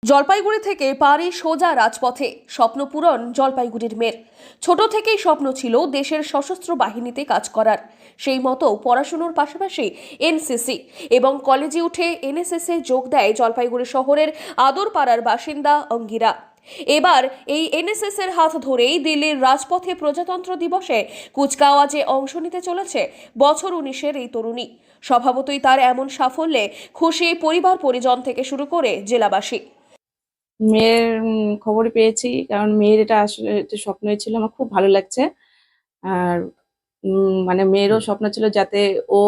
জলপাইগুড়ি থেকে পাড়ি সোজা রাজপথে স্বপ্ন পূরণ জলপাইগুড়ির মেয়ের। ছোট থেকেই স্বপ্ন ছিল দেশের সশস্ত্র বাহিনীতে কাজ করার। সেই মতো পড়াশোনার পাশাপাশি এনসিসি এবং কলেজে উঠে এনএসএস এ যোগ দেয় জলপাইগুড়ি শহরের আদরপাড়ার বাসিন্দা অঙ্গিরা। এবার এই এনএসএস এর হাত ধরেই দিল্লির রাজপথে প্রজাতন্ত্র দিবসে কুচকাওয়াজে অংশ নিতে চলেছে বছর 19-এর এই তরুণী। স্বভাবতই তার এমন সাফল্যে খুশি পরিবার পরিজন থেকে শুরু করে জেলাবাসী। মেয়ের খবর পেয়েছি, কারণ মেয়ের এটা আসলে একটা স্বপ্নই ছিল। আমার খুব ভালো লাগছে। আর মানে মেয়েরও স্বপ্ন ছিল যাতে ও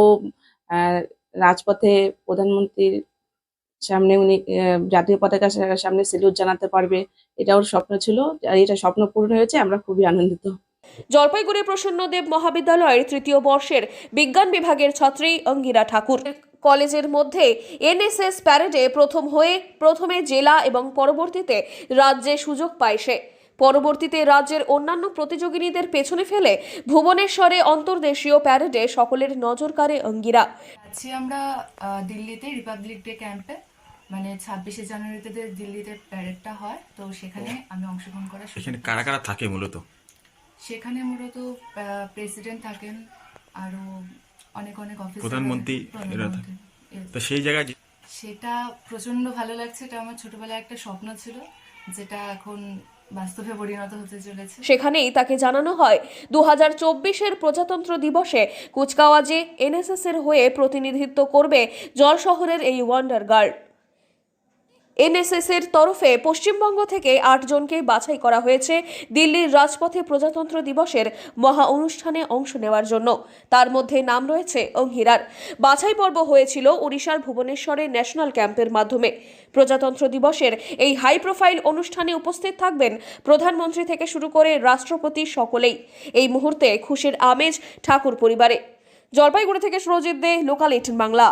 রাজপথে প্রধানমন্ত্রীর সামনে উনি জাতীয় পতাকার সামনে স্যালুট জানাতে পারবে, এটা ওর স্বপ্ন ছিল। আর এটা স্বপ্ন পূরণ হয়েছে, আমরা খুবই আনন্দিত। জলপাইগুড়ি প্রসন্নদেব মহাবিদ্যালয়ের 3য় বর্ষের বিজ্ঞান বিভাগের ছাত্রী অঙ্গিরা ঠাকুর কলেজের মধ্যে এনএসএস প্যারেডে প্রথমে জেলা এবং পরবর্তীতে রাজ্যে সুযোগ পায় সে। পরবর্তীতে রাজ্যের অন্যান্য প্রতিযোগিনীদের পেছনে ফেলে ভুবনেশ্বরে অন্তর্দেশীয় প্যারেডে সকলের নজর কাড়ে অঙ্গিরা। আছি আমরা দিল্লিতে রিপাবলিক ডে ক্যাম্পে, মানে 26শে জানুয়ারিতে দিল্লিতে প্যারেডটা হয়, তো সেখানে আমি অংশগ্রহণ করার সুযোগ সেখানে কারা কারা থাকে মূলত? সেখানে মূলত প্রেসিডেন্ট থাকেন, আরো অনেক অনেক অফিসার, প্রধানমন্ত্রী এরা থাকে। তো সেই জায়গায় সেটা প্রচন্ড ভালো লাগছে। এটা আমার ছোটবেলায় একটা স্বপ্ন ছিল, যেটা এখন বাস্তবে পরিণত হতে চলেছে। সেখানেই তাকে জানানো হয় 2024-এর প্রজাতন্ত্র দিবসে কুচকাওয়াজে এনএসএস এর হয়ে প্রতিনিধিত্ব করবে জল শহরের এই ওয়ান্ডার গার্ল। এনএসএস এর তরফে পশ্চিমবঙ্গ থেকে 8 জনকে বাছাই করা হয়েছে দিল্লির রাজপথে প্রজাতন্ত্র দিবসের মহা অনুষ্ঠানে অংশ নেওয়ার জন্য। তার মধ্যে নাম রয়েছে অঙ্গিরার। বাছাই পর্ব হয়েছিল ওড়িশার ভুবনেশ্বরের ন্যাশনাল ক্যাম্পের মাধ্যমে। প্রজাতন্ত্র দিবসের এই হাই প্রোফাইল অনুষ্ঠানে উপস্থিত থাকবেন প্রধানমন্ত্রী থেকে শুরু করে রাষ্ট্রপতি সকলেই। এই মুহূর্তে খুশির আমেজ ঠাকুর পরিবারে। জলপাইগুড়ি থেকে সুরজিৎ দে, লোকাল 18 বাংলা।